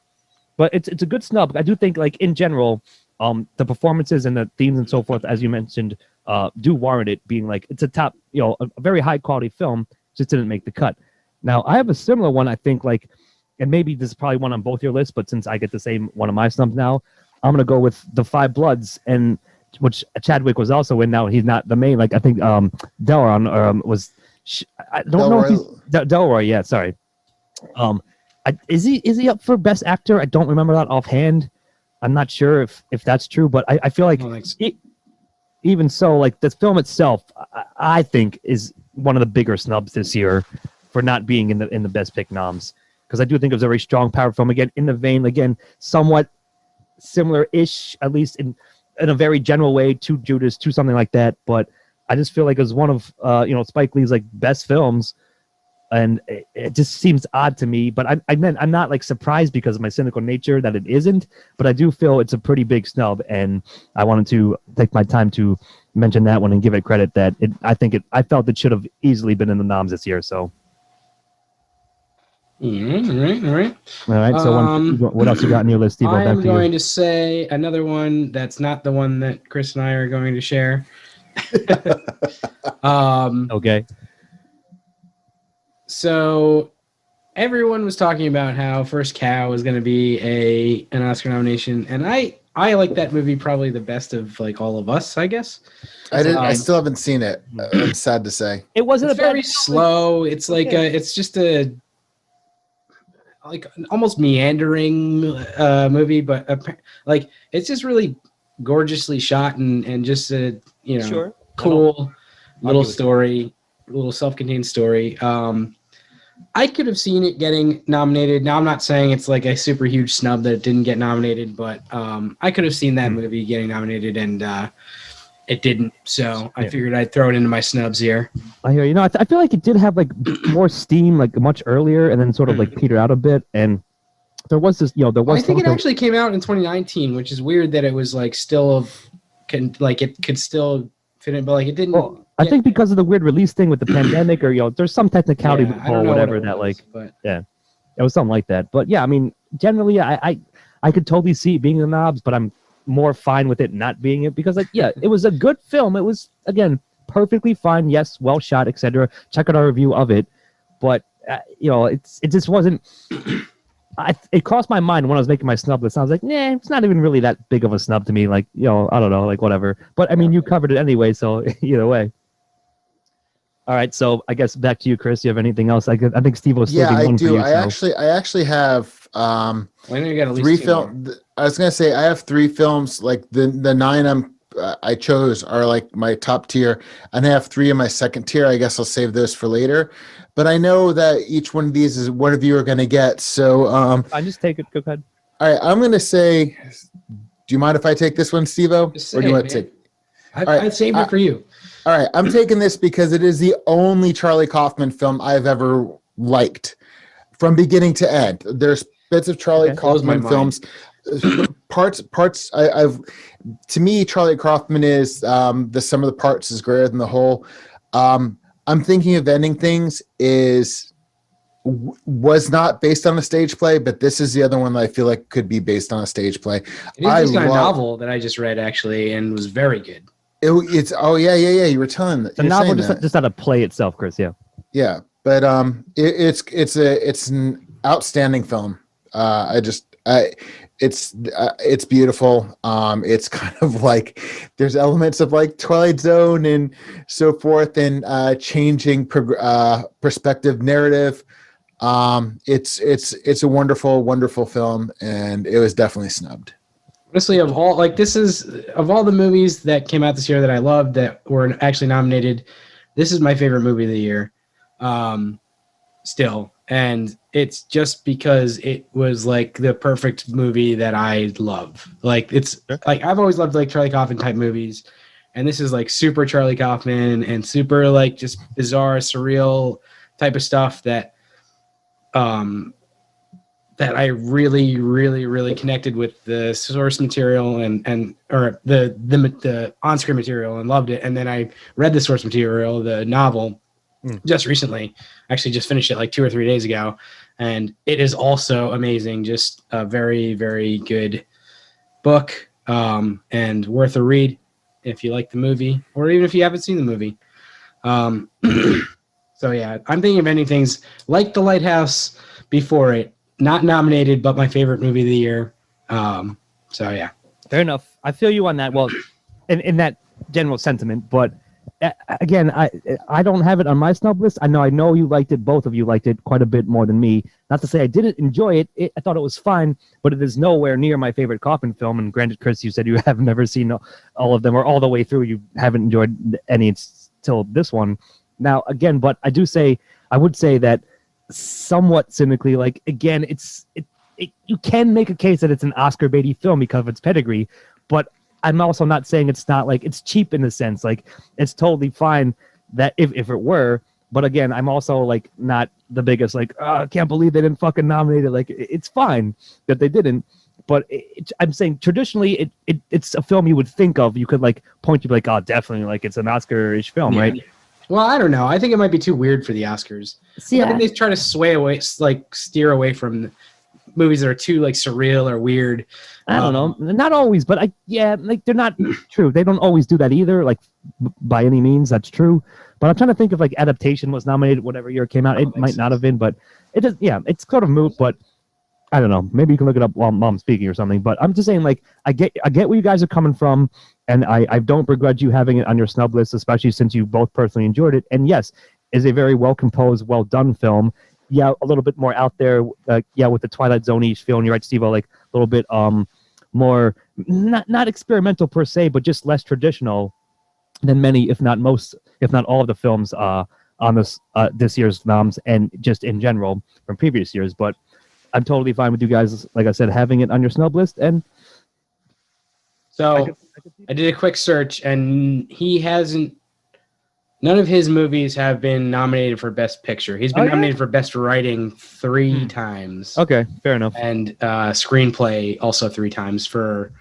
but it's a good snub. I do think like in general, the performances and the themes and so forth, as you mentioned, do warrant it being like it's a top, a very high quality film. Just didn't make the cut. Now I have a similar one. I think like, and maybe this is probably one on both your lists, but since I get to say one of my snubs now, I'm gonna go with The Five Bloods, and which Chadwick was also in. Now he's not the main. Like I think Delron was. I don't know if he's Delroy. Yeah, sorry. Is he up for Best Actor? I don't remember that offhand. I'm not sure if that's true, but I feel like even so, like the film itself, I think is one of the bigger snubs this year for not being in the Best Pick noms, because I do think it was a very strong, power film. Again, in the vein, again, somewhat similar-ish, at least in a very general way, to Judas, to something like that. But I just feel like it was one of Spike Lee's like best films, and it just seems odd to me. But I'm not like surprised because of my cynical nature that it isn't. But I do feel it's a pretty big snub, and I wanted to take my time to mention that one and give it credit that I felt it should have easily been in the noms this year. So. All right. So what else you got on your list, Steve? I'm going to say another one that's not the one that Chris and I are going to share. Okay. So everyone was talking about how First Cow was going to be an Oscar nomination, and I like that movie probably the best of like all of us, I guess. I still haven't seen it. I'm sad to say. It wasn't very slow. It's like it's just a like almost meandering movie, but like it's just really gorgeously shot and just a cool little story, little self-contained story. I could have seen it getting nominated. Now I'm not saying it's like a super huge snub that it didn't get nominated, but I could have seen that movie getting nominated, and it didn't. So I figured I'd throw it into my snubs here. I hear you. I feel like it did have like more steam like much earlier, and then sort of like petered out a bit. And there was this, there was. I think it actually came out in 2019, which is weird that it was like still it could still fit in, but like it didn't. Well, I think because of the weird release thing with the pandemic, or there's some technicality with I don't know whatever what it was, it was something like that. But yeah, I mean, generally, I could totally see it being the knobs, but I'm more fine with it not being it because it was a good film. It was, again, perfectly fine. Yes, well shot, etc. Check out our review of it, but it just wasn't. It crossed my mind when I was making my snub list. I was like, nah, it's not even really that big of a snub to me. Like, I don't know, like whatever. But I mean, you covered it anyway, so either way. All right, so I guess back to you, Chris. You have anything else? I think Steve was I one do. For you, I actually have three films. I was gonna say I have three films. Like the 9 I chose are like my top tier, and I have 3 in my second tier. I guess I'll save those for later. But I know that each one of these is one of you are gonna get. So I just take it. Go ahead. All right, I'm gonna say. Do you mind if I take this one, Steve-O? Or do you want to take? I saved it for you. All right, I'm taking this because it is the only Charlie Kaufman film I've ever liked from beginning to end. There's bits of Charlie Kaufman films, parts. To me, Charlie Kaufman is the sum of the parts is greater than the whole. I'm Thinking of Ending Things was not based on a stage play, but this is the other one that I feel like could be based on a stage play. It is based on a novel that I just read actually, and was very good. It's you were telling that the novel just not a play itself, Chris. Yeah, but it's an outstanding film. It's beautiful. It's kind of like there's elements of like Twilight Zone and so forth, and changing perspective narrative. It's a wonderful film, and it was definitely snubbed. Honestly, of all the movies that came out this year that I loved that were actually nominated, this is my favorite movie of the year. Still, and it's just because it was like the perfect movie that I love. Like it's like I've always loved like Charlie Kaufman type movies, and this is like super Charlie Kaufman and super like just bizarre, surreal type of stuff that that I really, really, really connected with the source material or the on-screen material and loved it. And then I read the source material, the novel, just recently. Actually, just finished it like 2 or 3 days ago, and it is also amazing. Just a very, very good book, and worth a read if you like the movie, or even if you haven't seen the movie. So yeah, I'm thinking of ending things like The Lighthouse before it. Not nominated, but my favorite movie of the year. So yeah. Fair enough. I feel you on that. Well, in that general sentiment, but again, I don't have it on my snub list. I know you liked it. Both of you liked it quite a bit more than me. Not to say I didn't enjoy it. I thought it was fine, but it is nowhere near my favorite Coffin film. And granted, Chris, you said you have never seen all of them or all the way through. You haven't enjoyed any till this one. Now, again, but I would say that somewhat cynically, like, again, you can make a case that it's an Oscar baity film because of its pedigree, but I'm also not saying it's not, like, it's cheap in the sense, like, it's totally fine that if it were, but again, I'm also, like, not the biggest, like, I can't believe they didn't fucking nominate it. Like, it's fine that they didn't, but I'm saying traditionally it's a film you would think of. You could, like, point to, like, oh, definitely, like, it's an Oscar-ish film, Yeah. right? Well, I don't know. I think it might be too weird for the Oscars. See, I think they try to steer away from movies that are too, like, surreal or weird. I don't know. Not always, but like, they're not true. They don't always do that either, like, by any means. That's true. But I'm trying to think if, like, Adaptation was nominated whatever year it came out. It might not have been, but it is. Yeah, it's sort of moot. But I don't know. Maybe you can look it up while I'm speaking or something. But I'm just saying, like, I get where you guys are coming from, and I don't begrudge you having it on your snub list, especially since you both personally enjoyed it. And yes, is a very well composed, well done film. Yeah, a little bit more out there. Yeah, with the Twilight Zone-ish feel. And you're right, Steve-O, like a little bit more not experimental per se, but just less traditional than many, if not most, if not all of the films on this year's noms, and just in general from previous years. But I'm totally fine with you guys, like I said, having it on your snub list. And so I did a quick search, and none of his movies have been nominated for Best Picture. He's been nominated for Best Writing 3 times. Okay, fair enough. And Screenplay also 3 times for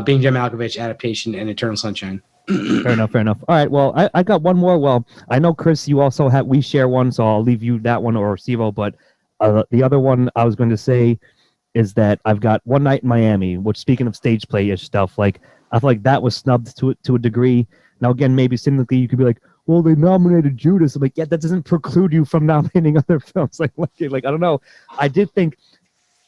Being John Malkovich, Adaptation, and Eternal Sunshine. Fair enough. All right, well, I got one more. Well, I know, Chris, you also we share one, so I'll leave you that one, or Steve-O, but the other one I was going to say is that I've got One Night in Miami, which, speaking of stage play-ish stuff, like, I feel like that was snubbed to a degree. Now, again, maybe cynically, you could be like, well, they nominated Judas. I'm like, yeah, that doesn't preclude you from nominating other films. Like I don't know. I did think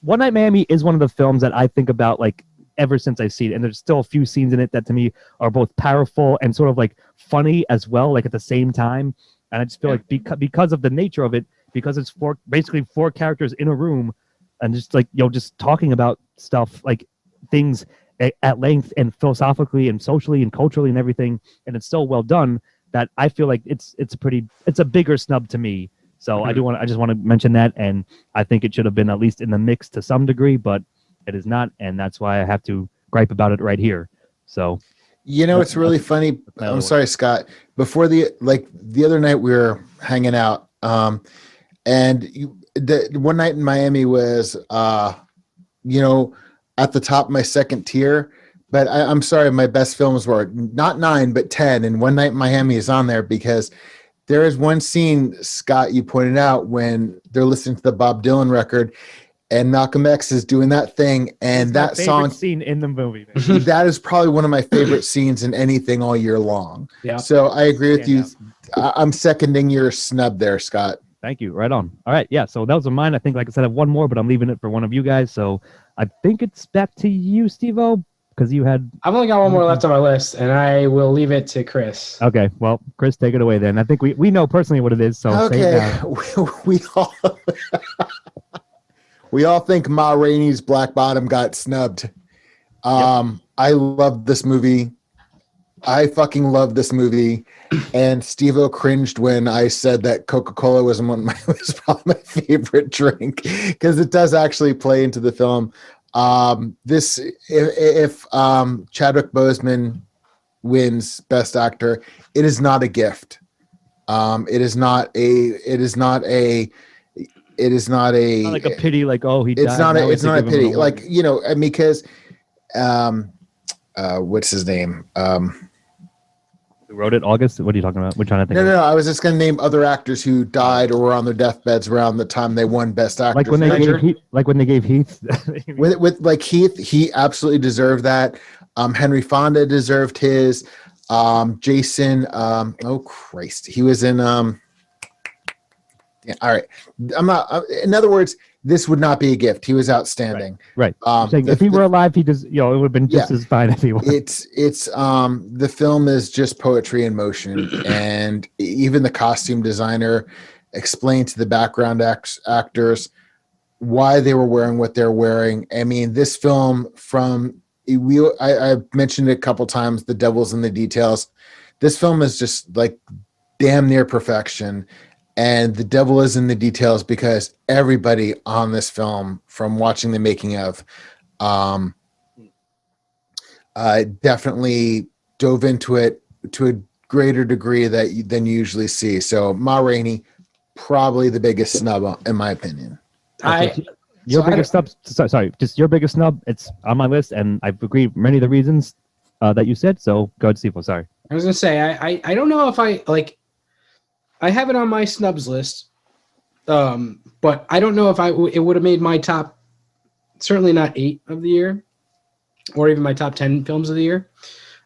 One Night in Miami is one of the films that I think about, like, ever since I see it. And there's still a few scenes in it that to me are both powerful and sort of, like, funny as well, like, at the same time. And I just feel like because of the nature of it, because it's basically four characters in a room and just, like, just talking about stuff, like, things at length and philosophically and socially and culturally and everything, and it's so well done that I feel like it's a bigger snub to me. So I just want to mention that, and I think it should have been at least in the mix to some degree, but it is not, and that's why I have to gripe about it right here. So, it's really funny. I'm sorry, Scott. Before the other night we were hanging out, and the One Night in Miami was at the top of my second tier. But I'm sorry, my best films were not 9, but 10. And One Night in Miami is on there because there is one scene, Scott, you pointed out, when they're listening to the Bob Dylan record and Malcolm X is doing that thing. And it's that song scene in the movie. That is probably one of my favorite scenes in anything all year long. Yeah. So I agree with you. I'm seconding your snub there, Scott. Thank you. Right on. All right. Yeah. So those are mine. I think, like I said, I have one more, but I'm leaving it for one of you guys. So I think it's back to you, Steve-O. Because you had... I've only got one more left on my list, and I will leave it to Chris. Okay, well, Chris, take it away then. I think we know personally what it is, so okay. Say it now. we all think Ma Rainey's Black Bottom got snubbed. I love this movie. I fucking love this movie. And Steve-O cringed when I said that Coca-Cola was probably my favorite drink, because it does actually play into the film. If Chadwick Boseman wins Best Actor, it is not a gift. It is not a it is not a Not like a pity, like, oh, he died. it's not now a we it's have to not a give him an pity. award. Like, you know, I mean, because what's his name? Who wrote it? August? What are you talking about? We're trying to think. No, of. no, no. I was just going to name other actors who died or were on their deathbeds around the time they won Best Actor. Like when they Ledger. gave Heath. with like Heath, he absolutely deserved that. Henry Fonda deserved his. Jason, oh Christ, he was in. Yeah, all right, I'm not. In other words, this would not be a gift. He was outstanding. Right. Saying if he were alive, he just, it would have been just as fine if he was. It's the film is just poetry in motion, and even the costume designer explained to the background actors why they were wearing what they're wearing. I mean, this film I mentioned it a couple times, the devil's in the details. This film is just like damn near perfection. And the devil is in the details because everybody on this film, from watching the making of, definitely dove into it to a greater degree than you usually see. So Ma Rainey, probably the biggest snub in my opinion. Your biggest snub. Sorry, just your biggest snub. It's on my list, and I've agreed with many of the reasons that you said. So go ahead, Steve. Sorry. I was gonna say I don't know if I have it on my snubs list, but I don't know if it would have made my top. Certainly not 8 of the year, or even my top 10 films of the year.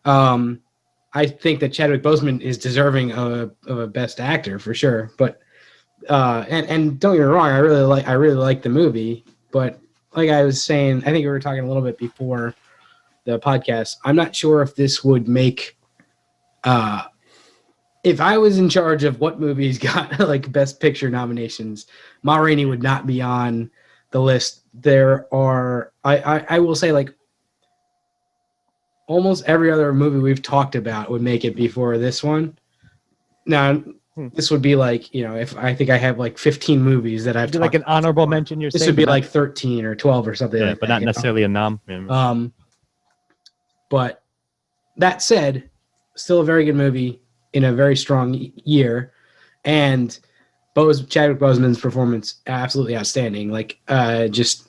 I think that Chadwick Boseman is deserving of a Best Actor for sure. But and don't get me wrong, I really like the movie. But like I was saying, I think we were talking a little bit before the podcast. I'm not sure if this would make. If I was in charge of what movies got like Best Picture nominations, Ma Rainey would not be on the list. There are, I will say, like almost every other movie we've talked about would make it before this one. Now, this would be like, if I think I have like 15 movies that I've like an honorable mention. You're this saying would be like 13 or 12 or something. yeah, like but that, not necessarily a nom. But that said, still a very good movie in a very strong year, and Chadwick Boseman's performance absolutely outstanding, like just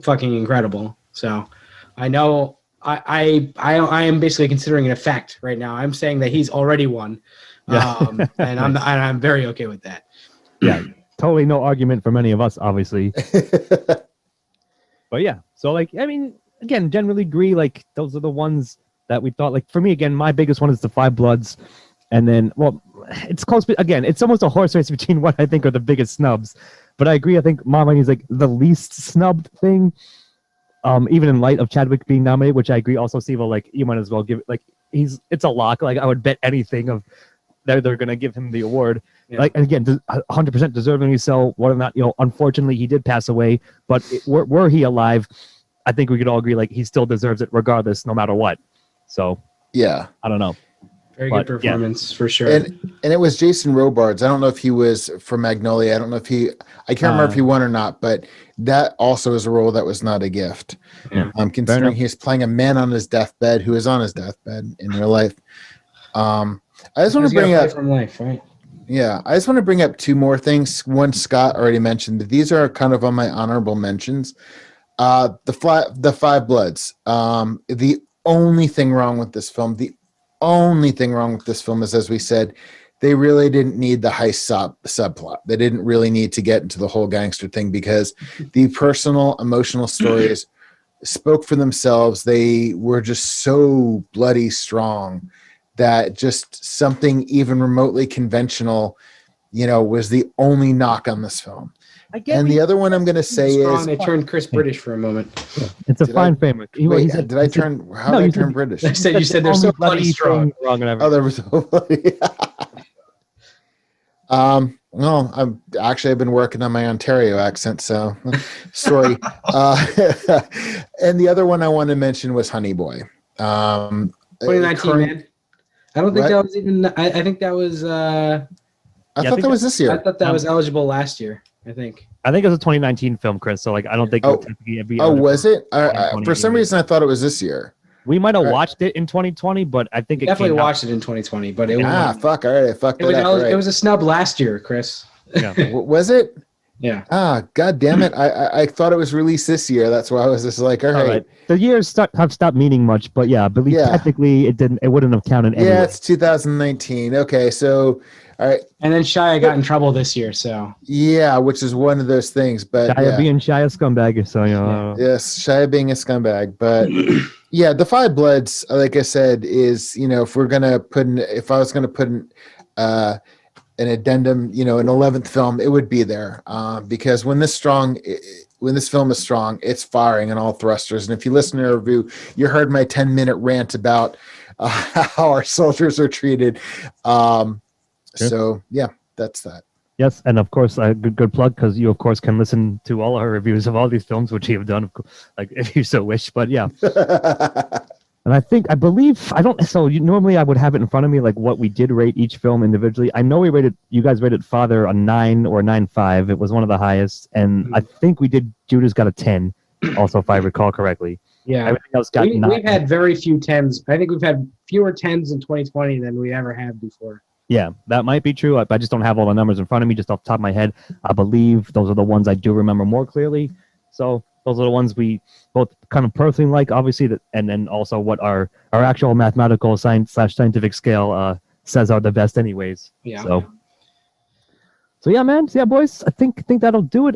fucking incredible. So I know I am basically considering it a fact right now. I'm saying that he's already won, and I'm very okay with that. Yeah, totally no argument from any of us, obviously. But yeah, so like, I mean, again, generally agree. Like those are the ones that we thought. Like for me, again, my biggest one is The Five Bloods. And then, well, it's close, but again, it's almost a horse race between what I think are the biggest snubs. But I agree. I think Ma Rainey is like the least snubbed thing, even in light of Chadwick being nominated, which I agree. Also, Steve, like you might as well give like it's a lock. Like I would bet anything of that they're going to give him the award. Yeah. Like, and again, 100% deservingly so. Whether or not, unfortunately he did pass away, but were he alive, I think we could all agree like he still deserves it regardless, no matter what. So yeah, I don't know. Very good performance for sure. And it was Jason Robards. I don't know if he was from Magnolia. I don't know if I can't remember if he won or not, but that also is a role that was not a gift. Yeah. Considering he's playing a man on his deathbed who is on his deathbed in real life. I just want to bring up from life, right? Yeah, I just want to bring up 2 more things. One Scott already mentioned. These are kind of on my honorable mentions. The Five Bloods. The only thing wrong with this film, is, as we said, they really didn't need the heist subplot. They didn't really need to get into the whole gangster thing because the personal, emotional stories spoke for themselves. They were just so bloody strong that just something even remotely conventional, was the only knock on this film. And the other one I'm going to say is they turned Chris British for a moment. Yeah. It's a fine framework. Did I turn British? You said they're so bloody strong. Wrong and they were so bloody. Well, I've been working on my Ontario accent, so sorry. And the other one I want to mention was Honey Boy. 2019, man. I don't think that was even. I think that was. I thought that was this year. I thought that was eligible last year. I think it was a 2019 film, Chris. So like, I don't think. Was it? For some reason, I thought it was this year. We might have watched it in 2020, but I think definitely watched it in 2020. But it fuck! All right, I fucked it up. It was a snub last year, Chris. Yeah. Was it? Yeah. God damn it! I thought it was released this year. That's why I was just like, all right. The years have stopped meaning much, but yeah, I believe technically it wouldn't have counted anyway. Yeah, it's 2019. Okay, so all right. And then Shia got in trouble this year, so yeah, which is one of those things. But Shia being Shia scumbag, so yes, Shia being a scumbag. But yeah, the Five Bloods, like I said, is if I was gonna put in an addendum, an 11th film, it would be there because when this film is strong, it's firing on all thrusters. And if you listen to our review, you heard my 10-minute rant about how our soldiers are treated. So yeah, that's that. Yes, and of course, a good plug, because you, of course, can listen to all our reviews of all these films, which you have done, like if you so wish. But yeah, and normally I would have it in front of me, like what we did rate each film individually. I know you guys rated Father a 9 or 9.5. It was one of the highest, and I think we did. Judas got a 10, also if I recall correctly. Yeah, everything else got 9. We've had very few 10s. I think we've had fewer 10s in 2020 than we ever have before. Yeah, that might be true. I just don't have all the numbers in front of me, just off the top of my head. I believe those are the ones I do remember more clearly. So those are the ones we both kind of personally like, obviously, and then also what our actual mathematical scientific scale says are the best anyways. Yeah. So yeah, man. So yeah, boys, I think that'll do it.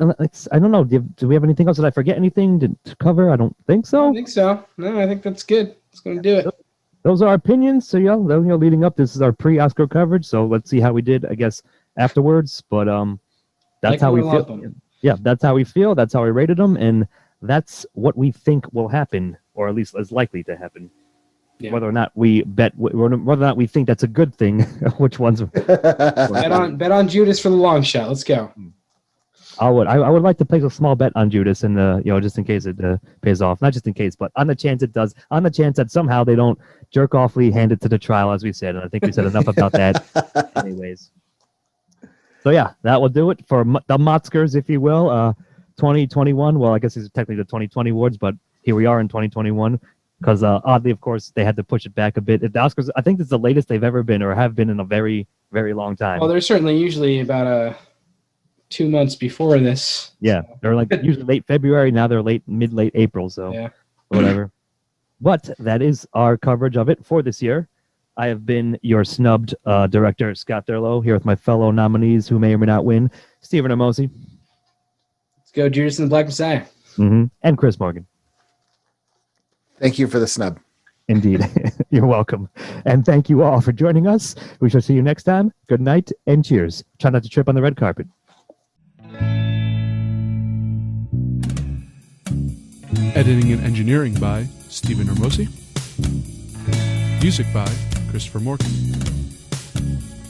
I don't know. Do we have anything else? Did I forget anything to cover? I don't think so. I don't think so. No, I think that's good. It's going to do it. Those are our opinions. So yeah, leading up, this is our pre-Oscar coverage. So let's see how we did, I guess, afterwards. But that's how we feel. Yeah, that's how we feel. That's how we rated them, and that's what we think will happen, or at least is likely to happen. Yeah. Whether or not we think that's a good thing, which ones? bet on Judas for the long shot. Let's go. I would like to place a small bet on Judas, and just in case it pays off. Not just in case, but on the chance it does. On the chance that somehow they don't jerk offly hand it to the trial, as we said. And I think we said enough about that. Anyways. So yeah, that will do it for the MOTScars, if you will. 2021. Well, I guess these are technically the 2020 awards, but here we are in 2021. Because oddly, of course, they had to push it back a bit. The Oscars, I think, this is the latest they've ever been, or have been in a very, very long time. Well, they're certainly usually about 2 months before this. Yeah, they're like usually late February. Now they're late April. So yeah, whatever. But that is our coverage of it for this year. I have been your snubbed director, Scott Thurlow, here with my fellow nominees who may or may not win, Stephen Hermosi. Let's go, Judas and the Black Messiah. Mm-hmm. And Chris Morgan. Thank you for the snub. Indeed. You're welcome. And thank you all for joining us. We shall see you next time. Good night and cheers. Try not to trip on the red carpet. Editing and engineering by Stephen Hermosi. Music by Christopher Morgan.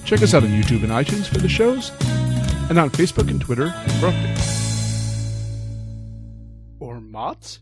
Check us out on YouTube and iTunes for the shows, and on Facebook and Twitter for updates. Or MOTS?